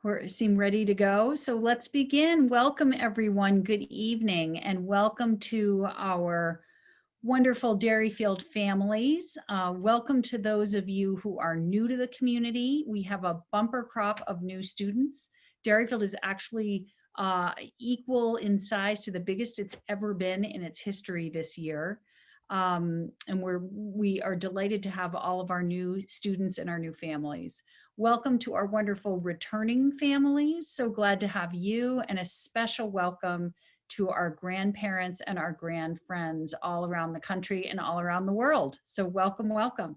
who seem ready to go. So let's begin. Welcome, everyone. Good evening, and welcome to our wonderful Derryfield families. Welcome to those of you who are new to the community. We have a bumper crop of new students. Derryfield is actually equal in size to the biggest it's ever been in its history this year. And we are delighted to have all of our new students and our new families. Welcome to our wonderful returning families. So glad to have you, and a special welcome to our grandparents and our grand friends all around the country and all around the world. So welcome, welcome.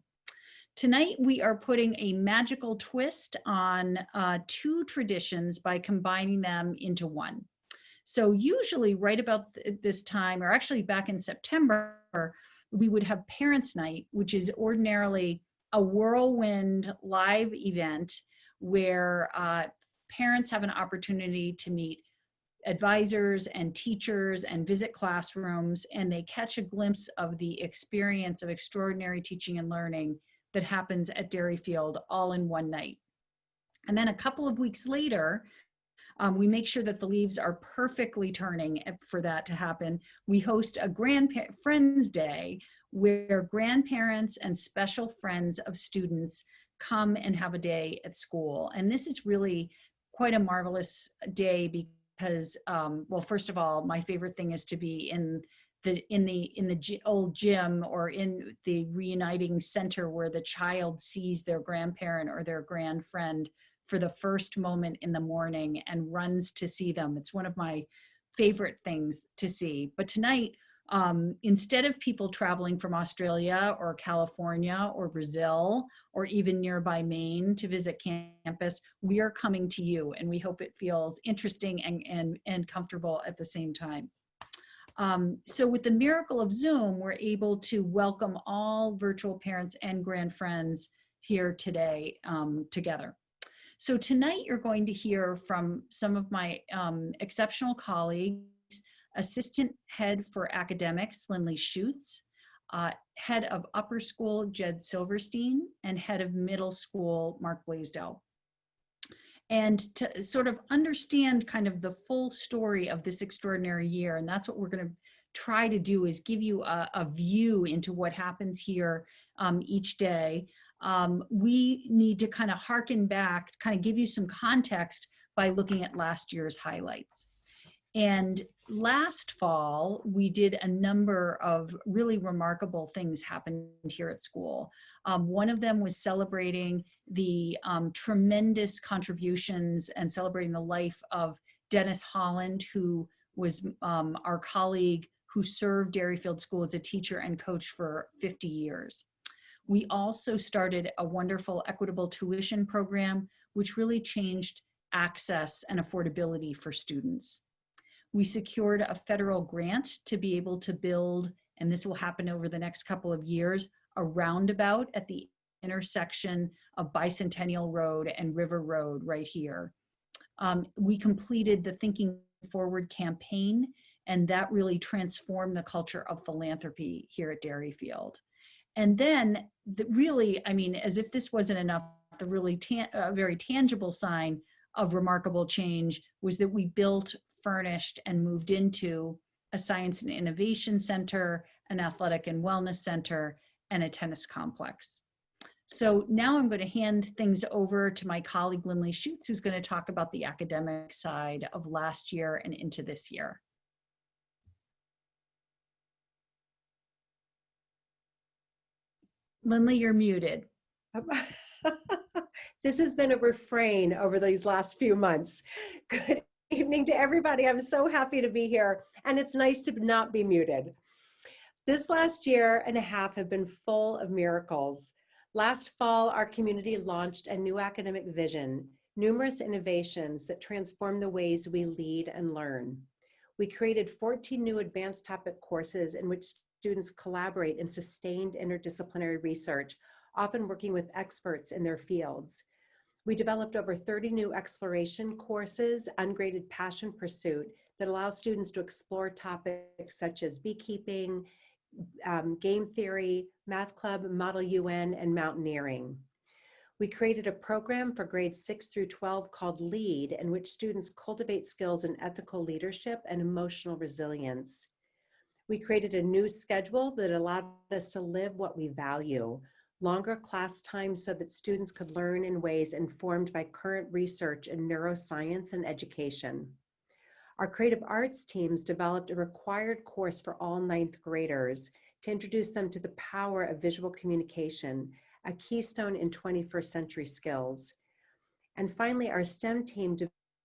Tonight we are putting a magical twist on two traditions by combining them into one. So usually right about this time, or actually back in September, we would have Parents' Night, which is ordinarily a whirlwind live event where parents have an opportunity to meet advisors and teachers and visit classrooms, and they catch a glimpse of the experience of extraordinary teaching and learning that happens at Derryfield all in one night. And then a couple of weeks later, we make sure that the leaves are perfectly turning for that to happen. We host a Friends Day where grandparents and special friends of students come and have a day at school. And this is really quite a marvelous day because, well, first of all, my favorite thing is to be in the old gym or in the reuniting center where the child sees their grandparent or their grand friend for the first moment in the morning and runs to see them. It's one of my favorite things to see. But tonight, instead of people traveling from Australia or California or Brazil or even nearby Maine to visit campus, we are coming to you, and we hope it feels interesting and comfortable at the same time. So with the miracle of Zoom, we're able to welcome all virtual parents and grand friends here today together. So tonight you're going to hear from some of my exceptional colleagues, Assistant Head for Academics, Lindley Schutz, Head of Upper School, Jed Silverstein, and Head of Middle School, Mark Blaisdell. And to sort of understand kind of the full story of this extraordinary year, and that's what we're going to try to do, is give you a view into what happens here each day. We need to kind of harken back, kind of give you some context by looking at last year's highlights. And last fall, we did a number of really remarkable things happened here at school. One of them was celebrating the tremendous contributions and celebrating the life of Dennis Holland, who was our colleague who served Derryfield School as a teacher and coach for 50 years. We also started a wonderful equitable tuition program, which really changed access and affordability for students. We secured a federal grant to be able to build, and this will happen over the next couple of years, a roundabout at the intersection of Bicentennial Road and River Road right here. We completed the Thinking Forward campaign, and that really transformed the culture of philanthropy here at Derryfield. And then really, I mean, as if this wasn't enough, the really very tangible sign of remarkable change was that we built, furnished, and moved into a science and innovation center, an athletic and wellness center, and a tennis complex. So now I'm going to hand things over to my colleague Lindley Schutz, who's going to talk about the academic side of last year and into this year. Lindley, you're muted. This has been a refrain over these last few months. Good evening to everybody. I'm so happy to be here, and it's nice to not be muted. This last year and a half have been full of miracles. Last fall, our community launched a new academic vision, numerous innovations that transform the ways we lead and learn. We created 14 new advanced topic courses in which students collaborate in sustained interdisciplinary research, often working with experts in their fields. We developed over 30 new exploration courses, ungraded passion pursuit, that allow students to explore topics such as beekeeping, game theory, math club, model UN, and mountaineering. We created a program for grades 6 through 12 called LEAD, in which students cultivate skills in ethical leadership and emotional resilience. We created a new schedule that allowed us to live what we value, longer class times so that students could learn in ways informed by current research in neuroscience and education. Our creative arts teams developed a required course for all ninth graders to introduce them to the power of visual communication, a keystone in 21st century skills. And finally, our STEM team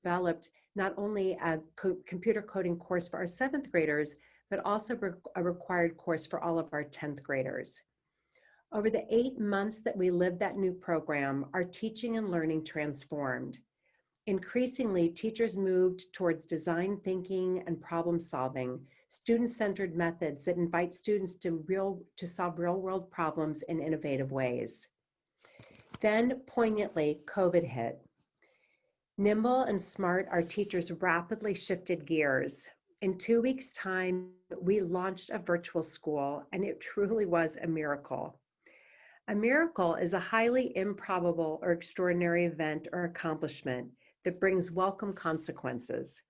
developed not only a computer coding course for our 7th graders, but also a required course for all of our 10th graders. Over the 8 months that we lived that new program, our teaching and learning transformed. Increasingly, teachers moved towards design thinking and problem solving, student-centered methods that invite students to solve real-world problems in innovative ways. Then, poignantly, COVID hit. Nimble and smart, our teachers rapidly shifted gears. In 2 weeks' time, we launched a virtual school, and it truly was a miracle. A miracle is a highly improbable or extraordinary event or accomplishment that brings welcome consequences.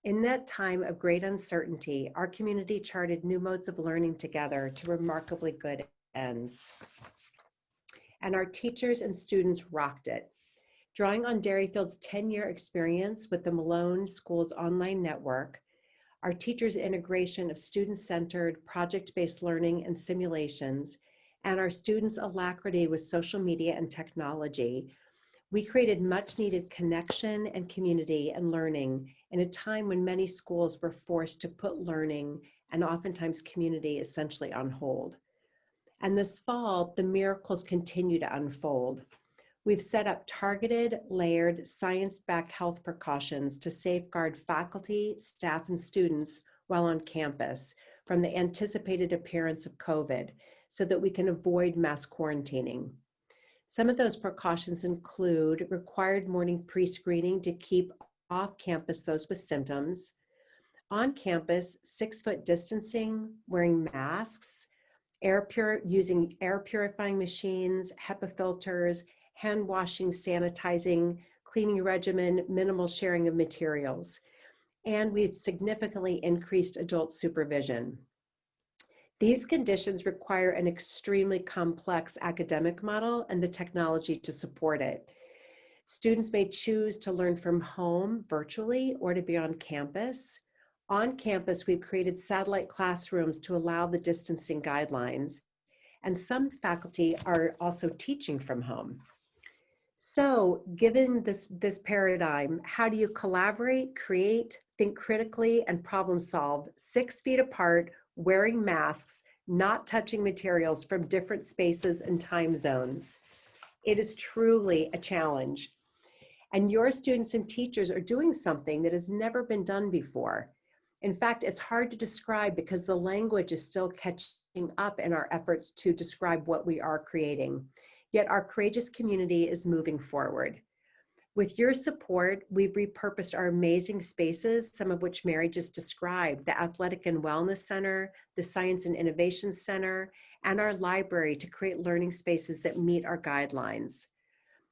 In that time of great uncertainty, our community charted new modes of learning together to remarkably good ends. And our teachers and students rocked it. Drawing on Derryfield's 10-year experience with the Malone School's online network, our teachers' integration of student-centered, project-based learning and simulations, and our students' alacrity with social media and technology, we created much-needed connection and community and learning in a time when many schools were forced to put learning and oftentimes community essentially on hold. And this fall, the miracles continue to unfold. We've set up targeted, layered, science-backed health precautions to safeguard faculty, staff, and students while on campus from the anticipated appearance of COVID so that we can avoid mass quarantining. Some of those precautions include required morning pre-screening to keep off campus those with symptoms, on campus 6-foot distancing, wearing masks, using air purifying machines, HEPA filters, hand washing, sanitizing, cleaning regimen, minimal sharing of materials. And we've significantly increased adult supervision. These conditions require an extremely complex academic model and the technology to support it. Students may choose to learn from home virtually or to be on campus. On campus, we've created satellite classrooms to allow the distancing guidelines, and some faculty are also teaching from home. So given this paradigm, how do you collaborate, create, think critically, and problem solve 6 feet apart, wearing masks, not touching materials from different spaces and time zones? It is truly a challenge. And your students and teachers are doing something that has never been done before. In fact, it's hard to describe because the language is still catching up in our efforts to describe what we are creating. Yet our courageous community is moving forward. With your support, we've repurposed our amazing spaces, some of which Mary just described, the Athletic and Wellness Center, the Science and Innovation Center, and our library to create learning spaces that meet our guidelines.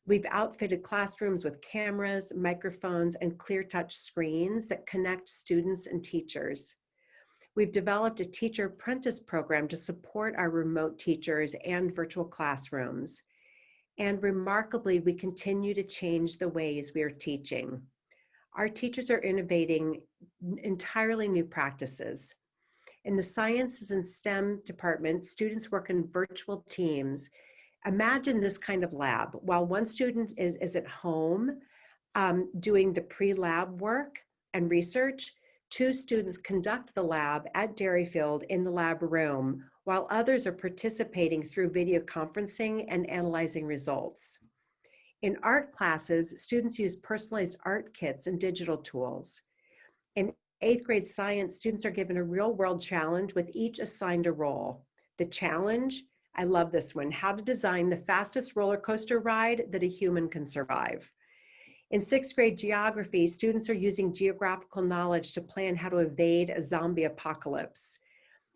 We've outfitted classrooms with cameras, microphones, and clear touch screens that connect students and teachers. We've developed a teacher apprentice program to support our remote teachers and virtual classrooms. And remarkably, we continue to change the ways we are teaching. Our teachers are innovating entirely new practices. In the sciences and STEM departments, students work in virtual teams. Imagine this kind of lab. While one student is at home doing the pre-lab work and research, 2 students conduct the lab at Derryfield in the lab room, while others are participating through video conferencing and analyzing results. In art classes, students use personalized art kits and digital tools. In 8th grade science, students are given a real-world challenge with each assigned a role. The challenge, I love this one, how to design the fastest roller coaster ride that a human can survive. In 6th grade geography, students are using geographical knowledge to plan how to evade a zombie apocalypse.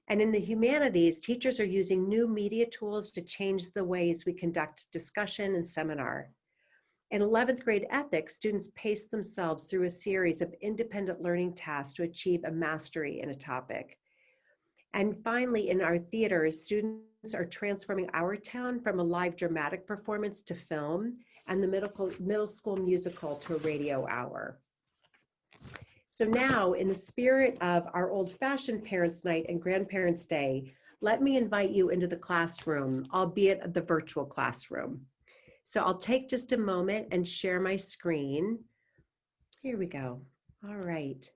And in the humanities, teachers are using new media tools to change the ways we conduct discussion and seminar. In 11th grade ethics, students pace themselves through a series of independent learning tasks to achieve a mastery in a topic. And finally, in our theaters, students are transforming Our Town from a live dramatic performance to film, and the middle school musical to a radio hour. So now, in the spirit of our old-fashioned Parents' Night and Grandparents' Day, let me invite you into the classroom, albeit the virtual classroom. So I'll take just a moment and share my screen. Here we go. All right.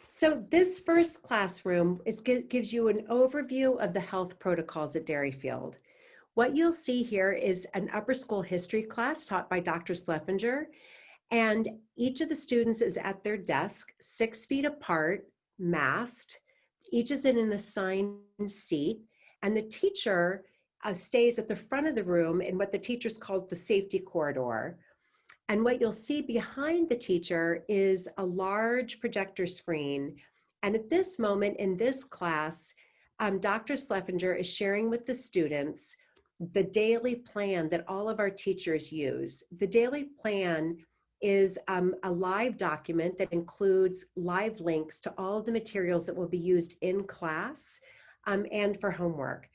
So this first classroom gives you an overview of the health protocols at Derryfield. What you'll see here is an upper school history class taught by Dr. Sleffinger, and each of the students is at their desk, 6 feet apart, masked. Each is in an assigned seat, and the teacher stays at the front of the room in what the teachers call the safety corridor. And what you'll see behind the teacher is a large projector screen. And at this moment in this class, Dr. Sleffinger is sharing with the students the daily plan that all of our teachers use. The daily plan is a live document that includes live links to all of the materials that will be used in class and for homework.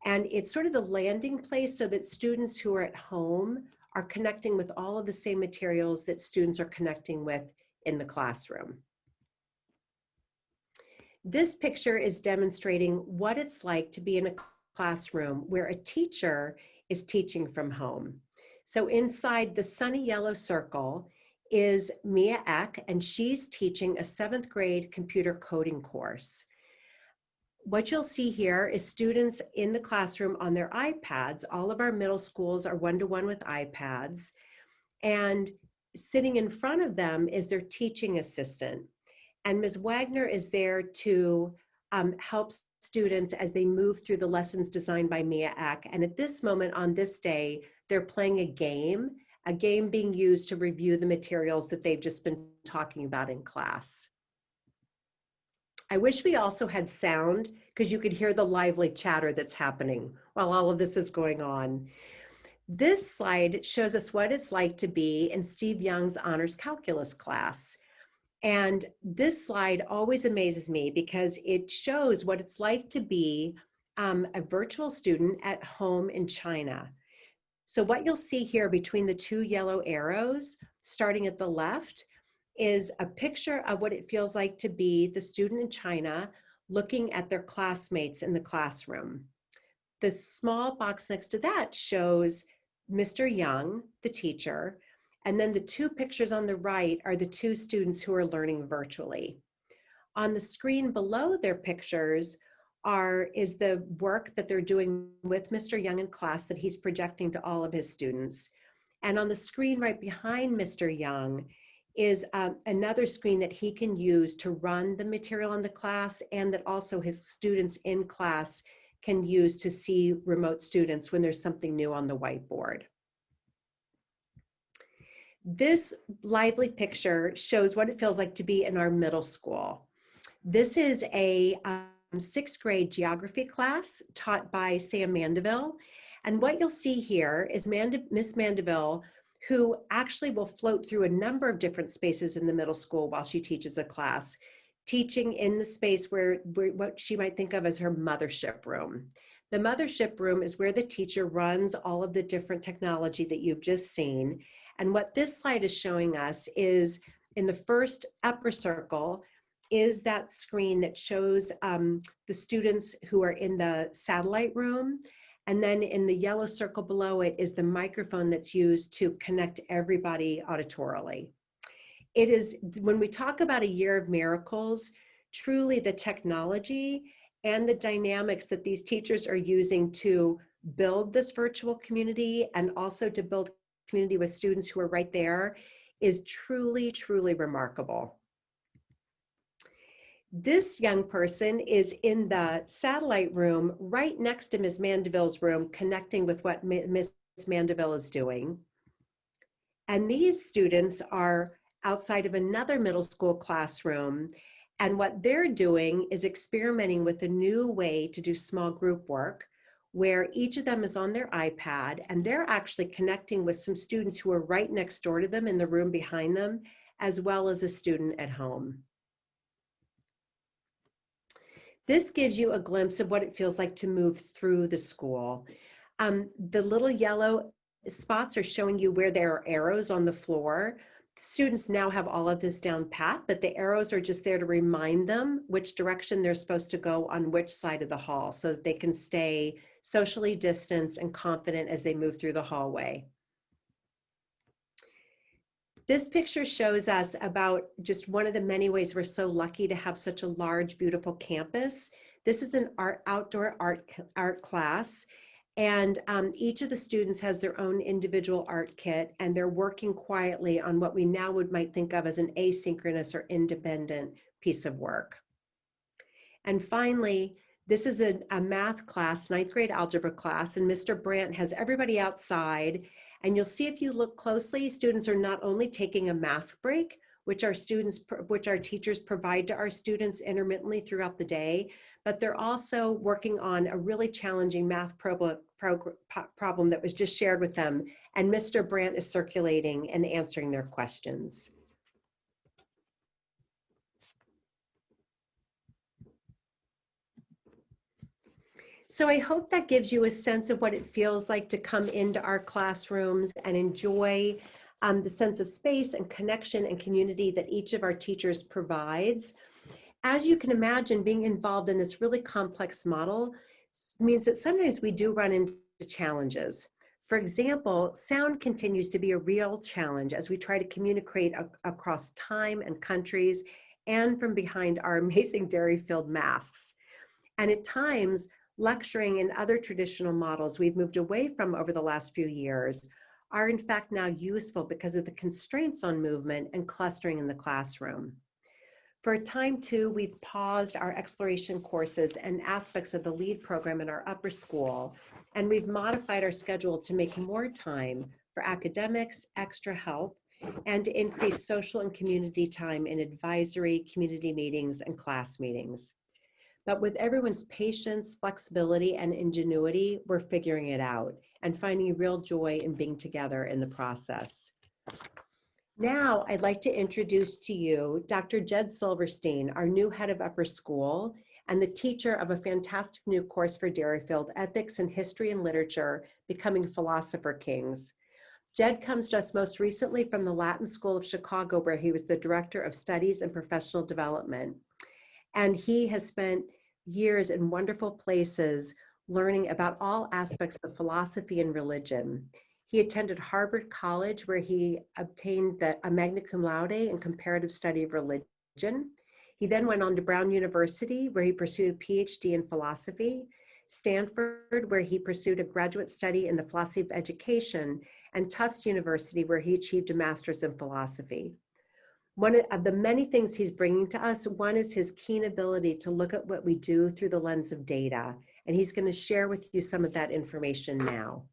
And it's sort of the landing place so that students who are at home are connecting with all of the same materials that students are connecting with in the classroom. This picture is demonstrating what it's like to be in a classroom where a teacher is teaching from home. So inside the sunny yellow circle is Mia Eck, and she's teaching a 7th grade computer coding course. What you'll see here is students in the classroom on their iPads. All of our middle schools are one-to-one with iPads, and sitting in front of them is their teaching assistant. And Ms. Wagner is there to help students as they move through the lessons designed by Mia Eck. And at this moment on this day, they're playing a game being used to review the materials that they've just been talking about in class. I wish we also had sound because you could hear the lively chatter that's happening while all of this is going on. This slide shows us what it's like to be in Steve Young's honors calculus class. And this slide always amazes me because it shows what it's like to be a virtual student at home in China. So what you'll see here between the 2 yellow arrows, starting at the left, is a picture of what it feels like to be the student in China looking at their classmates in the classroom. The small box next to that shows Mr. Young, the teacher, and then the 2 pictures on the right are the 2 students who are learning virtually. On the screen below their pictures is the work that they're doing with Mr. Young in class that he's projecting to all of his students. And on the screen right behind Mr. Young is another screen that he can use to run the material in the class, and that also his students in class can use to see remote students when there's something new on the whiteboard. This lively picture shows what it feels like to be in our middle school. This is a 6th grade geography class taught by Sam Mandeville. And what you'll see here is Miss Mandeville, who actually will float through a number of different spaces in the middle school while she teaches a class, teaching in the space where what she might think of as her mothership room. The mothership room is where the teacher runs all of the different technology that you've just seen. And what this slide is showing us is in the first upper circle is that screen that shows the students who are in the satellite room. And then in the yellow circle below it is the microphone that's used to connect everybody auditorily. It is, when we talk about a year of miracles, truly the technology and the dynamics that these teachers are using to build this virtual community and also to build community with students who are right there is truly, truly remarkable. This young person is in the satellite room right next to Ms. Mandeville's room, connecting with what Ms. Mandeville is doing. And these students are outside of another middle school classroom, And what they're doing is experimenting with a new way to do small group work where each of them is on their iPad and they're actually connecting with some students who are right next door to them in the room behind them, as well as a student at home. This gives you a glimpse of what it feels like to move through the school. The little yellow spots are showing you where there are arrows on the floor. Students now have all of this down pat, but the arrows are just there to remind them which direction they're supposed to go on which side of the hall so that they can stay socially distanced and confident as they move through the hallway. This picture shows us about just one of the many ways we're so lucky to have such a large, beautiful campus. This is an outdoor art class. And each of the students has their own individual art kit, and they're working quietly on what we now might think of as an asynchronous or independent piece of work. And finally, this is a math class, 9th grade algebra class, and Mr. Brandt has everybody outside. And you'll see if you look closely, students are not only taking a mask break, which our teachers provide to our students intermittently throughout the day, but they're also working on a really challenging math problem that was just shared with them, and Mr. Brandt is circulating and answering their questions. So I hope that gives you a sense of what it feels like to come into our classrooms and enjoy the sense of space and connection and community that each of our teachers provides. As you can imagine, being involved in this really complex model means that sometimes we do run into challenges. For example, sound continues to be a real challenge as we try to communicate across time and countries and from behind our amazing Derryfield masks. And at times, lecturing and other traditional models we've moved away from over the last few years are in fact now useful because of the constraints on movement and clustering in the classroom. For a time too, we've paused our exploration courses and aspects of the LEAD program in our upper school, and we've modified our schedule to make more time for academics, extra help, and to increase social and community time in advisory, community meetings, and class meetings. But with everyone's patience, flexibility, and ingenuity, we're figuring it out and finding real joy in being together in the process. Now, I'd like to introduce to you Dr. Jed Silverstein, our new head of upper school and the teacher of a fantastic new course for Derryfield, Ethics in History and Literature, Becoming Philosopher Kings. Jed comes to us most recently from the Latin School of Chicago, where he was the Director of Studies and Professional Development. And he has spent years in wonderful places learning about all aspects of philosophy and religion. He attended Harvard College, where he obtained a magna cum laude in comparative study of religion. He then went on to Brown University, where he pursued a PhD in philosophy, Stanford, where he pursued a graduate study in the philosophy of education, and Tufts University, where he achieved a master's in philosophy. One of the many things he's bringing to us, one is his keen ability to look at what we do through the lens of data. And he's going to share with you some of that information now.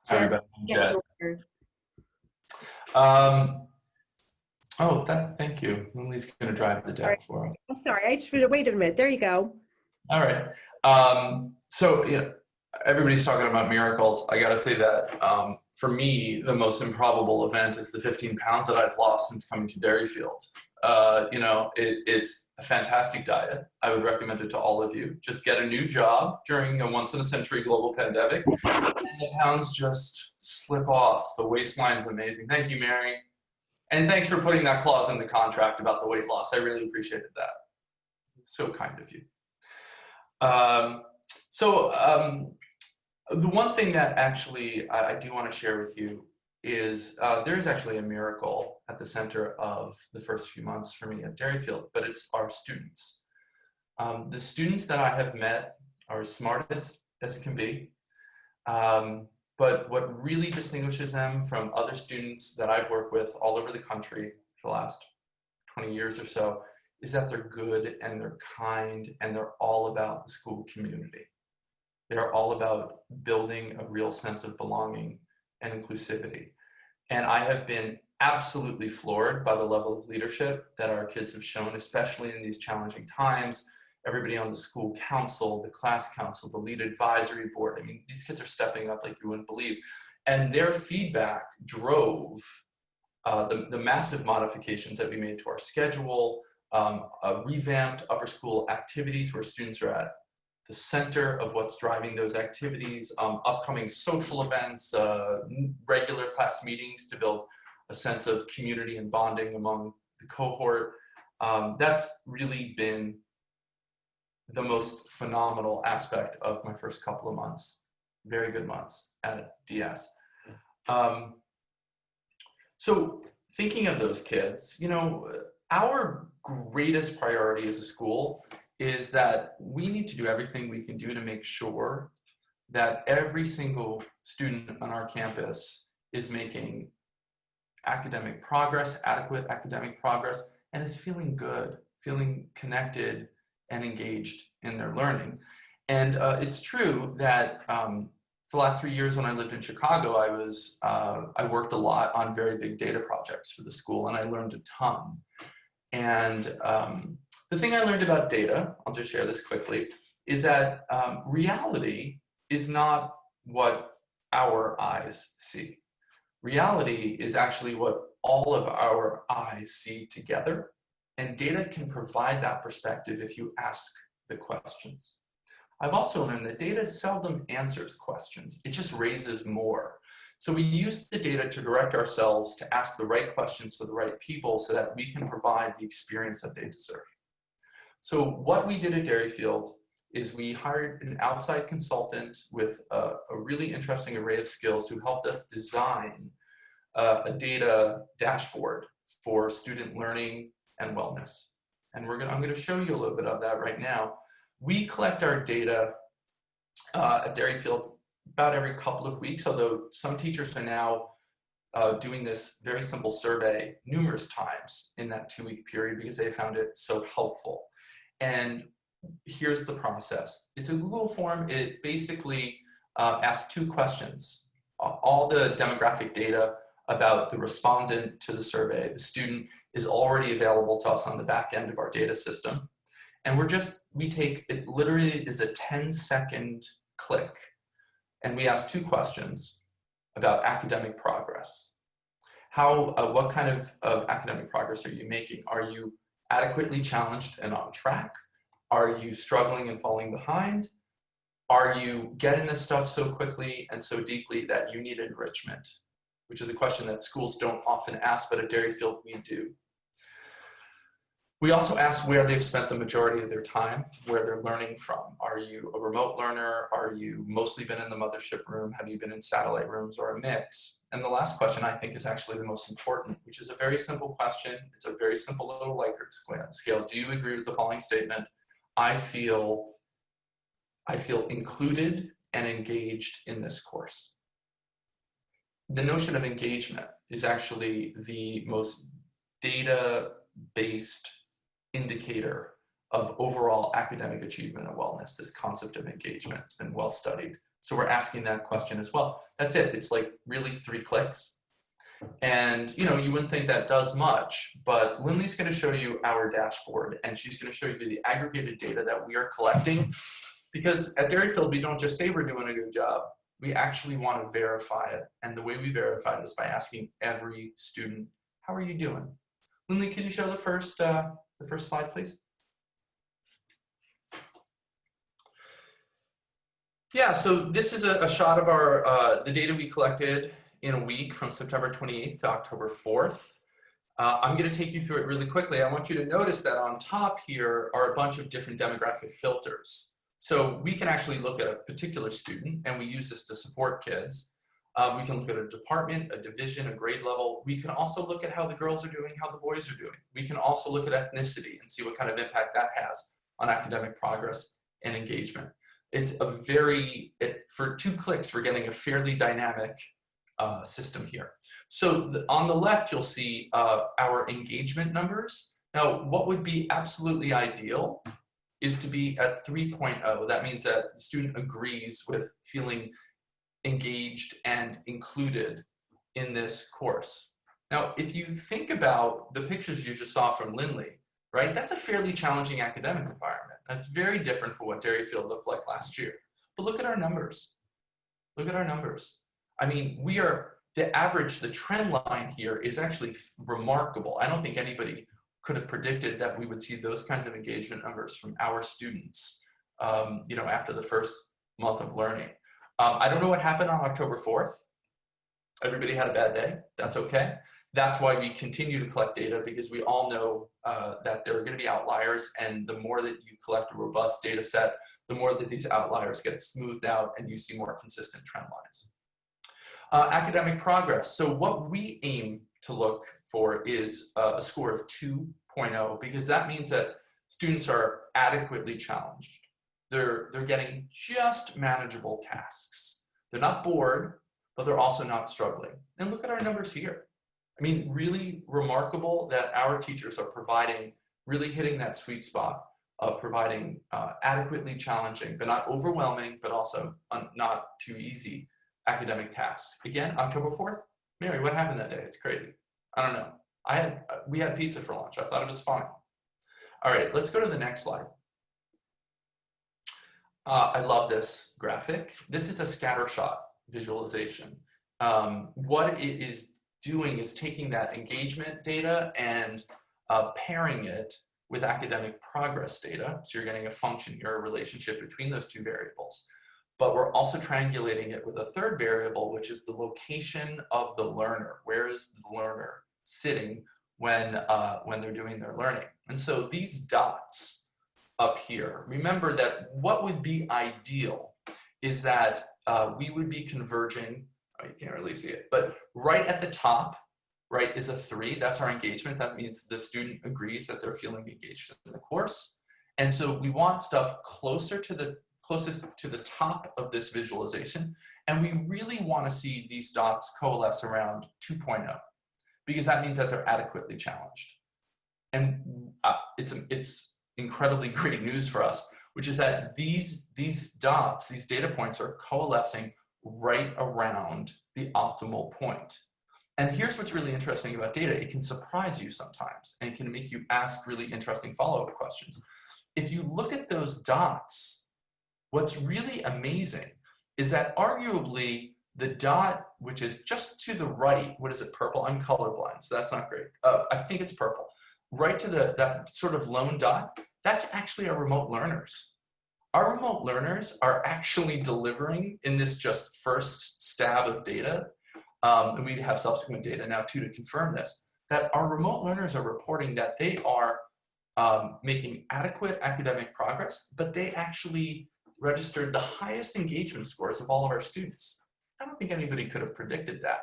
Jed, Jed. Thank you. Lily's going to drive the deck for us. I'm sorry, I just wait a minute. There you go. All right. Everybody's talking about miracles. I got to say that for me, the most improbable event is the 15 pounds that I've lost since coming to Derryfield. It's a fantastic diet. I would recommend it to all of you. Just get a new job during a once-in-a-century global pandemic, and the pounds just slip off. The waistline's amazing. Thank you, Mary. And thanks for putting that clause in the contract about the weight loss. I really appreciated that. So kind of you. The one thing that actually I do want to share with you is there's actually a miracle at the center of the first few months for me at Derryfield, but it's our students. The students that I have met are as smart as can be, but what really distinguishes them from other students that I've worked with all over the country for the last 20 years or so is that they're good and they're kind and they're all about the school community. They're all about building a real sense of belonging and inclusivity. And I have been absolutely floored by the level of leadership that our kids have shown, especially in these challenging times. Everybody on the school council, the class council, the lead advisory board. I mean, these kids are stepping up like you wouldn't believe. And their feedback drove the massive modifications that we made to our schedule, revamped upper school activities where students are at the center of what's driving those activities, upcoming social events, regular class meetings to build a sense of community and bonding among the cohort. That's really been the most phenomenal aspect of my first couple of months, very good months at DS. So thinking of those kids, you know, our greatest priority as a school is that we need to do everything we can do to make sure that every single student on our campus is making academic progress, adequate academic progress, and is feeling good, feeling connected and engaged in their learning. And it's true that for the last 3 years when I lived in Chicago, I worked a lot on very big data projects for the school, and I learned a ton. And the thing I learned about data, I'll just share this quickly, is that reality is not what our eyes see. Reality is actually what all of our eyes see together, and data can provide that perspective if you ask the questions. I've also learned that data seldom answers questions, it just raises more. So we use the data to direct ourselves to ask the right questions to the right people so that we can provide the experience that they deserve. So what we did at Derryfield is we hired an outside consultant with a really interesting array of skills who helped us design a data dashboard for student learning and wellness. And I'm going to show you a little bit of that right now. We collect our data at Derryfield about every couple of weeks, although some teachers are now doing this very simple survey numerous times in that 2-week period because they found it so helpful. And here's the process. It's a Google form. It basically asks 2 questions. All the demographic data about the respondent to the survey, the student, is already available to us on the back end of our data system. And we take, it literally is a 10-second click, and we ask 2 questions about academic progress. What kind of academic progress are you making? Are you adequately challenged and on track? Are you struggling and falling behind? Are you getting this stuff so quickly and so deeply that you need enrichment? Which is a question that schools don't often ask, but at Derryfield we do. We also ask where they've spent the majority of their time, where they're learning from. Are you a remote learner? Are you mostly been in the mothership room? Have you been in satellite rooms or a mix? And the last question I think is actually the most important, which is a very simple question. It's a very simple little Likert scale. Do you agree with the following statement? I feel included and engaged in this course. The notion of engagement is actually the most data-based indicator of overall academic achievement and wellness, this concept of engagement. It's been well studied. So we're asking that question as well. That's it. It's like really 3 clicks. And you wouldn't think that does much, but Lindley's going to show you our dashboard, and she's going to show you the aggregated data that we are collecting. Because at Derryfield, we don't just say we're doing a good job. We actually want to verify it. And the way we verify it is by asking every student, how are you doing? Lindley, can you show the first slide, please? Yeah, so this is a shot of our the data we collected in a week from September 28th to October 4th. I'm going to take you through it really quickly. I want you to notice that on top here are a bunch of different demographic filters. So we can actually look at a particular student, and we use this to support kids. We can look at a department, a division, a grade level. We can also look at how the girls are doing, how the boys are doing. We can also look at ethnicity and see what kind of impact that has on academic progress and engagement. It's for 2 clicks, we're getting a fairly dynamic system here. So on the left, you'll see our engagement numbers. Now, what would be absolutely ideal is to be at 3.0. That means that the student agrees with feeling engaged and included in this course. Now, if you think about the pictures you just saw from Lindley, right, that's a fairly challenging academic environment. That's very different from what Derryfield looked like last year. But look at our numbers. Look at our numbers. I mean, the average, the trend line here is actually remarkable. I don't think anybody could have predicted that we would see those kinds of engagement numbers from our students, after the first month of learning. I don't know what happened on October 4th. Everybody had a bad day. That's okay. That's why we continue to collect data, because we all know that there are going to be outliers, and the more that you collect a robust data set, the more that these outliers get smoothed out and you see more consistent trend lines. Academic progress. So what we aim to look for is a score of 2.0, because that means that students are adequately challenged. They're getting just manageable tasks. They're not bored, but they're also not struggling. And look at our numbers here. I mean, really remarkable that our teachers are really hitting that sweet spot of providing adequately challenging, but not overwhelming, but also not too easy academic tasks. Again, October 4th, Mary, what happened that day? It's crazy. I don't know. We had pizza for lunch. I thought it was fine. All right, let's go to the next slide. I love this graphic. This is a scattershot visualization. What it is doing is taking that engagement data and pairing it with academic progress data. So you're getting a function here, a relationship between those two variables. But we're also triangulating it with a third variable, which is the location of the learner. Where is the learner sitting when they're doing their learning? And so these dots up here, remember that what would be ideal is that we would be converging. Oh, you can't really see it, but right at the top, right, is a 3. That's our engagement. That means the student agrees that they're feeling engaged in the course. And so we want stuff closest to the top of this visualization. And we really want to see these dots coalesce around 2.0, because that means that they're adequately challenged. And it's incredibly great news for us, which is that these dots, these data points, are coalescing right around the optimal point. And here's what's really interesting about data. It can surprise you sometimes, and it can make you ask really interesting follow-up questions. If you look at those dots, what's really amazing is that arguably the dot, which is just to the right, what is it, purple? I'm colorblind, so that's not great. I think it's purple. Right to that sort of lone dot, that's actually our remote learners. Our remote learners are actually delivering in this just first stab of data, and we have subsequent data now too to confirm this, that our remote learners are reporting that they are making adequate academic progress, but they actually registered the highest engagement scores of all of our students. I don't think anybody could have predicted that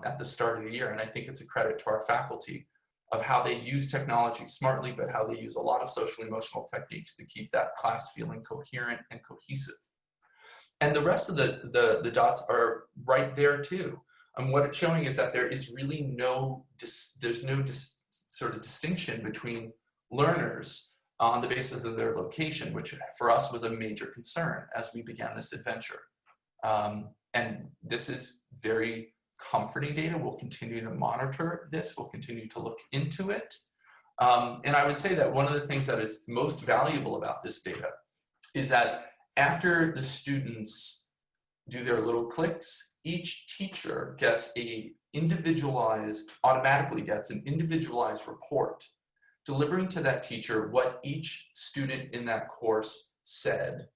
at the start of the year, and I think it's a credit to our faculty of how they use technology smartly, but how they use a lot of social emotional techniques to keep that class feeling coherent and cohesive. And the rest of the dots are right there too. And what it's showing is that there is really there's no sort of distinction between learners on the basis of their location, which for us was a major concern as we began this adventure. And this is very comforting data. We'll continue to monitor this. We'll continue to look into it. And I would say that one of the things that is most valuable about this data is that after the students do their little clicks, each teacher automatically gets an individualized report, delivering to that teacher what each student in that course said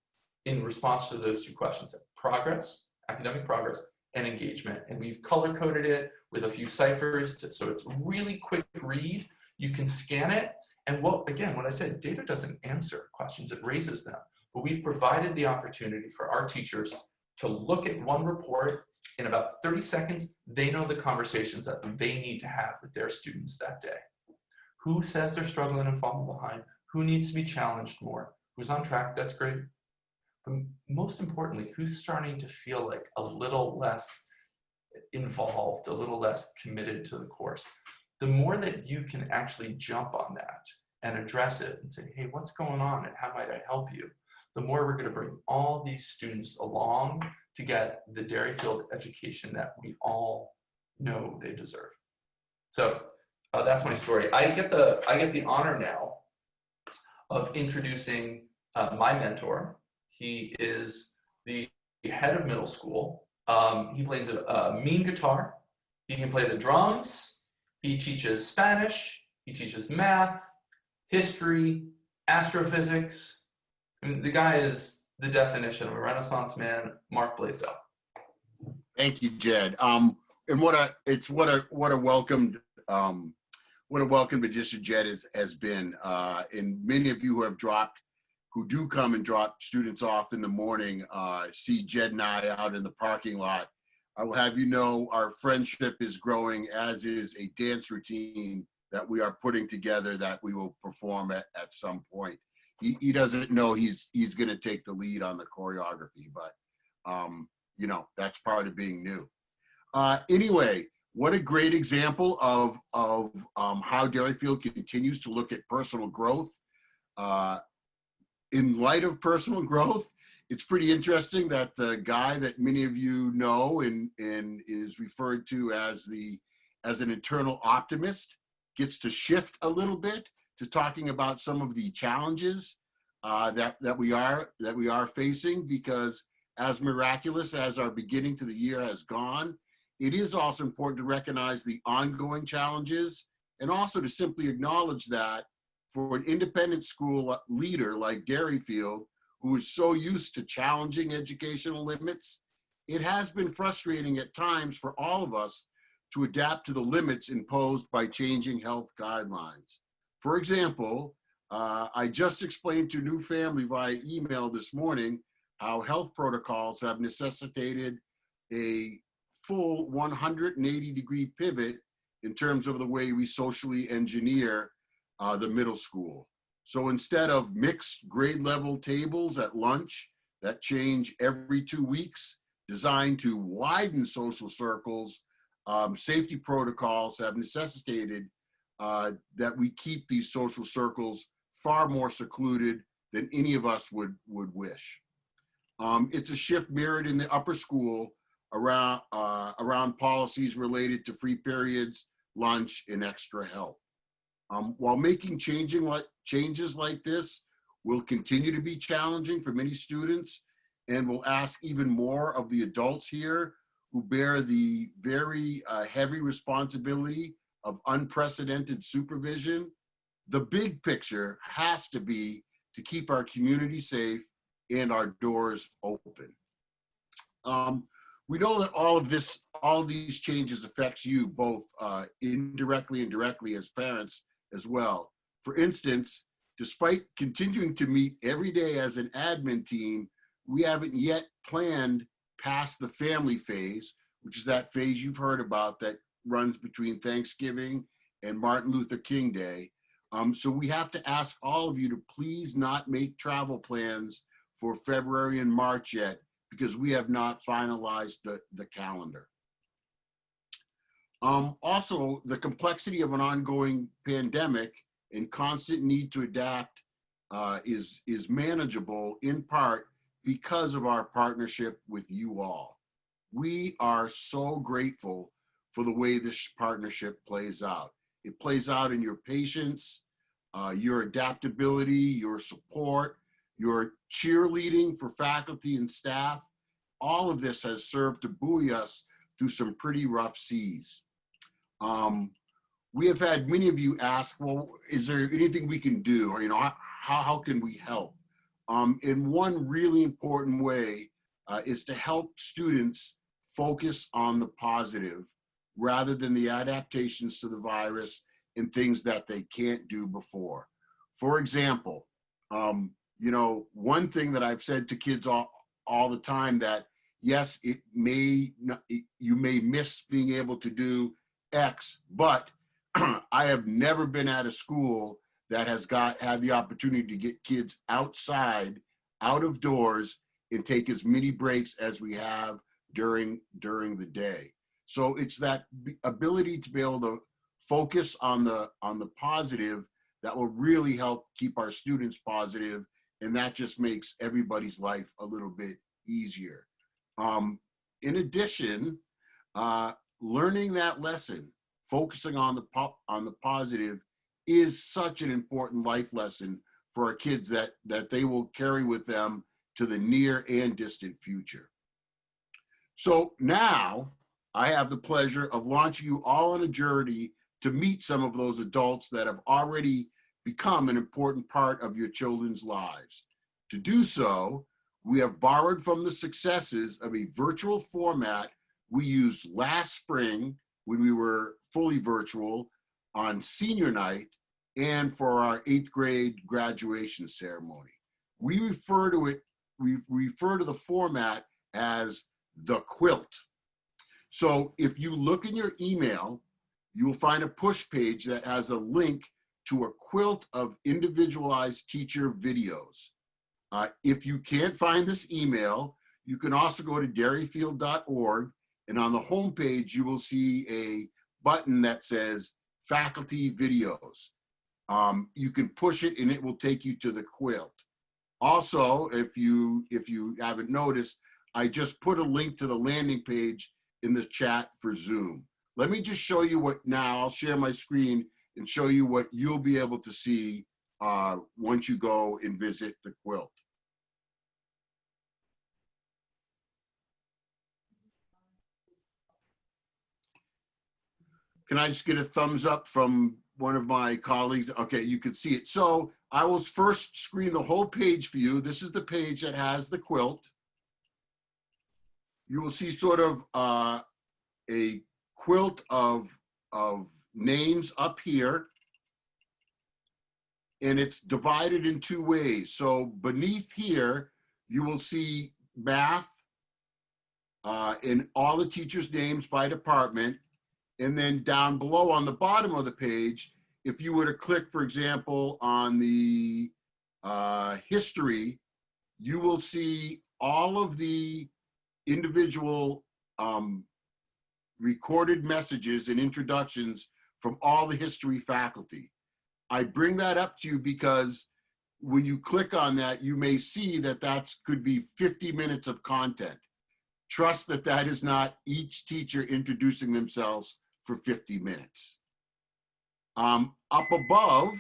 in response to those two questions: progress, academic progress, and engagement. And we've color coded it with a few ciphers, so it's a really quick read. You can scan it, and what I said, data doesn't answer questions, it raises them. But we've provided the opportunity for our teachers to look at one report. In about 30 seconds, they know the conversations that they need to have with their students that day. Who says they're struggling and falling behind? Who needs to be challenged more? Who's on track? That's great. But most importantly, who's starting to feel like a little less involved, a little less committed to the course? The more that you can actually jump on that and address it and say, hey, what's going on and how might I help you? The more we're going to bring all these students along to get the Derryfield education that we all know they deserve. So that's my story. I get the honor now of introducing my mentor. He is the head of middle school. He plays a mean guitar. He can play the drums. He teaches Spanish. He teaches math, history, astrophysics. I mean, the guy is the definition of a Renaissance man, Mark Blaisdell. Thank you, Jed. And what a welcomed addition Jed has been. And many of you who do come and drop students off in the morning, see Jed and I out in the parking lot. I will have you know our friendship is growing, as is a dance routine that we are putting together that we will perform at some point. He doesn't know he's going to take the lead on the choreography, but you know, that's part of being new. Anyway, what a great example of how Derryfield continues to look at personal growth. In light of personal growth, it's pretty interesting that the guy that many of you know and is referred to as an internal optimist gets to shift a little bit to talking about some of the challenges that we are facing, because as miraculous as our beginning to the year has gone, it is also important to recognize the ongoing challenges and also to simply acknowledge that for an independent school leader like Derryfield, who is so used to challenging educational limits, it has been frustrating at times for all of us to adapt to the limits imposed by changing health guidelines. For example, I just explained to a new family via email this morning how health protocols have necessitated a full 180-degree pivot in terms of the way we socially engineer the middle school. So instead of mixed grade level tables at lunch that change every 2 weeks, designed to widen social circles, safety protocols have necessitated that we keep these social circles far more secluded than any of us would wish. It's a shift mirrored in the upper school around policies related to free periods, lunch, and extra help. While making changes like this will continue to be challenging for many students and will ask even more of the adults here who bear the very heavy responsibility of unprecedented supervision, the big picture has to be to keep our community safe and our doors open. We know that all of these changes affects you both indirectly and directly as parents as well. For instance, despite continuing to meet every day as an admin team, we haven't yet planned past the family phase, which is that phase you've heard about that runs between Thanksgiving and Martin Luther King Day. So we have to ask all of you to please not make travel plans for February and March yet, because we have not finalized the calendar. Also, the complexity of an ongoing pandemic and constant need to adapt is manageable in part because of our partnership with you all. We are so grateful for the way this partnership plays out. It plays out in your patience, your adaptability, your support, your cheerleading for faculty and staff. All of this has served to buoy us through some pretty rough seas. We have had many of you ask, well, is there anything we can do? Or, you know, how can we help? And one really important way is to help students focus on the positive rather than the adaptations to the virus and things that they can't do before. For example, you know, one thing that I've said to kids all the time that, yes, you may miss being able to do X, but I have never been at a school that has had the opportunity to get kids outside, out of doors, and take as many breaks as we have during the day. So it's that ability to be able to focus on the positive that will really help keep our students positive, and that just makes everybody's life a little bit easier. In addition, learning that lesson focusing on the positive is such an important life lesson for our kids that they will carry with them to the near and distant future. So now I have the pleasure of launching you all on a journey to meet some of those adults that have already become an important part of your children's lives. To do so, we have borrowed from the successes of a virtual format we used last spring when we were fully virtual on senior night and for our 8th grade graduation ceremony. We refer to the format as the Quilt. So if you look in your email, you will find a push page that has a link to a quilt of individualized teacher videos. If you can't find this email, you can also go to derryfield.org, and on the homepage, you will see a button that says faculty videos. You can push it and it will take you to the quilt. Also, if you haven't noticed, I just put a link to the landing page in the chat for Zoom. Let me just show you what now. I'll share my screen and show you what you'll be able to see once you go and visit the quilt. Can I just get a thumbs up from one of my colleagues? Okay, you can see it. So I will first screen the whole page for you. This is the page that has the quilt. You will see sort of a quilt of names up here. And it's divided in 2 ways. So beneath here, you will see math and all the teachers' names by department. And then down below on the bottom of the page, if you were to click, for example, on the history, you will see all of the individual recorded messages and introductions from all the history faculty. I bring that up to you because when you click on that, you may see that could be 50 minutes of content. Trust that that is not each teacher introducing themselves for 50 minutes. Up above,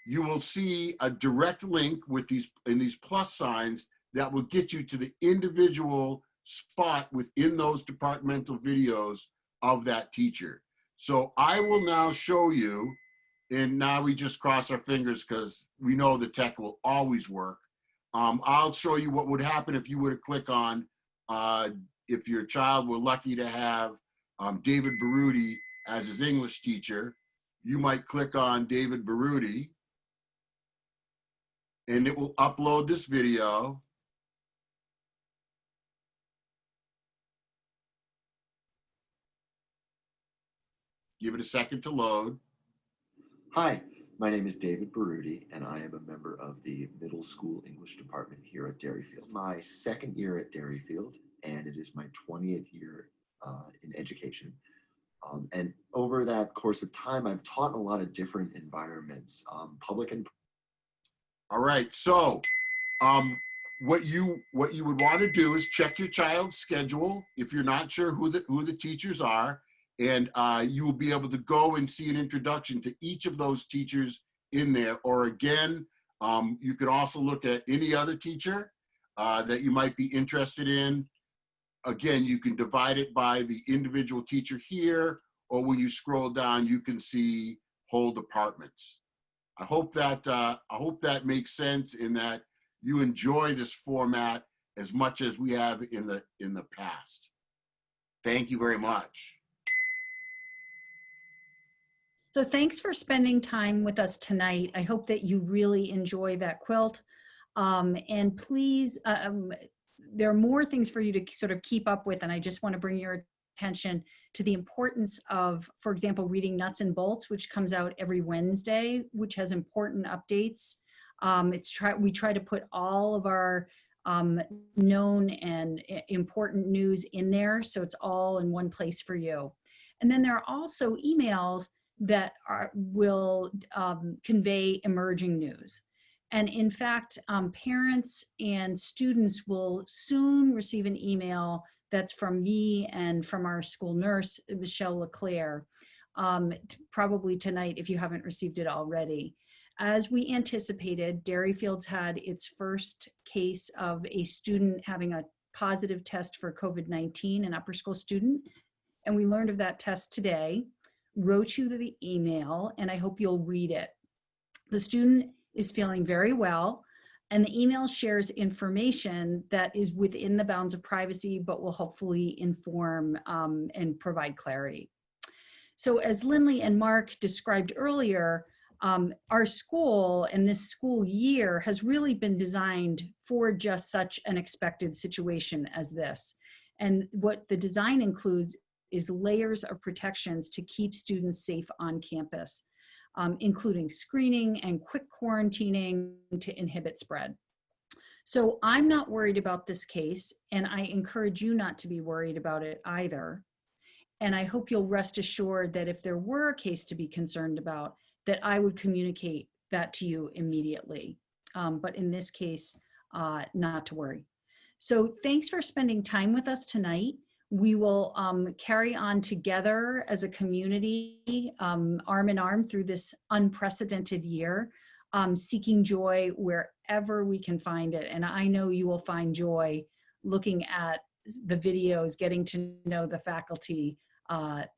you will see a direct link with these plus signs that will get you to the individual spot within those departmental videos of that teacher. So I will now show you, and now we just cross our fingers because we know the tech will always work. I'll show you what would happen if you were to click on, if your child were lucky to have David Baruti as his English teacher, you might click on David Baruti and it will upload this video. Give it a second to load. Hi, my name is David Baruti, and I am a member of the middle school English department here at Derryfield. It's my 2nd year at Derryfield, and it is my 20th year in education. And over that course of time, I've taught in a lot of different environments, public and. All right, so what you would want to do is check your child's schedule if you're not sure who the teachers are, and you will be able to go and see an introduction to each of those teachers in there. Or again, you could also look at any other teacher that you might be interested in. Again, you can divide it by the individual teacher here, or when you scroll down, you can see whole departments. I hope that makes sense in that you enjoy this format as much as we have in the past. Thank you very much. So thanks for spending time with us tonight. I hope that you really enjoy that quilt. And please, there are more things for you to sort of keep up with, and I just want to bring your attention to the importance of, for example, reading Nuts and Bolts, which comes out every Wednesday, which has important updates. We try to put all of our known and important news in there, so it's all in one place for you. And then there are also emails that will convey emerging news. And in fact, parents and students will soon receive an email that's from me and from our school nurse, Michelle LeClaire, probably tonight if you haven't received it already. As we anticipated, Derryfield's had its first case of a student having a positive test for COVID-19, an upper school student. And we learned of that test today, wrote you the email, and I hope you'll read it. The student is feeling very well, and the email shares information that is within the bounds of privacy, but will hopefully inform and provide clarity. So as Lindley and Mark described earlier, our school and this school year has really been designed for just such an expected situation as this. And what the design includes is layers of protections to keep students safe on campus, including screening and quick quarantining to inhibit spread. So I'm not worried about this case, and I encourage you not to be worried about it either. And I hope you'll rest assured that if there were a case to be concerned about, that I would communicate that to you immediately. But in this case, not to worry. So thanks for spending time with us tonight. We will carry on together as a community, arm in arm through this unprecedented year, seeking joy wherever we can find it. And I know you will find joy looking at the videos, getting to know the faculty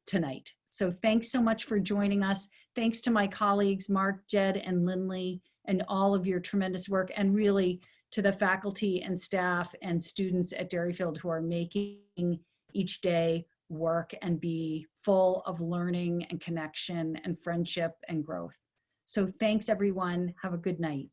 tonight. So thanks so much for joining us. Thanks to my colleagues, Mark, Jed, and Lindley, and all of your tremendous work, and really to the faculty and staff and students at Derryfield who are making each day work and be full of learning and connection and friendship and growth. So thanks everyone. Have a good night.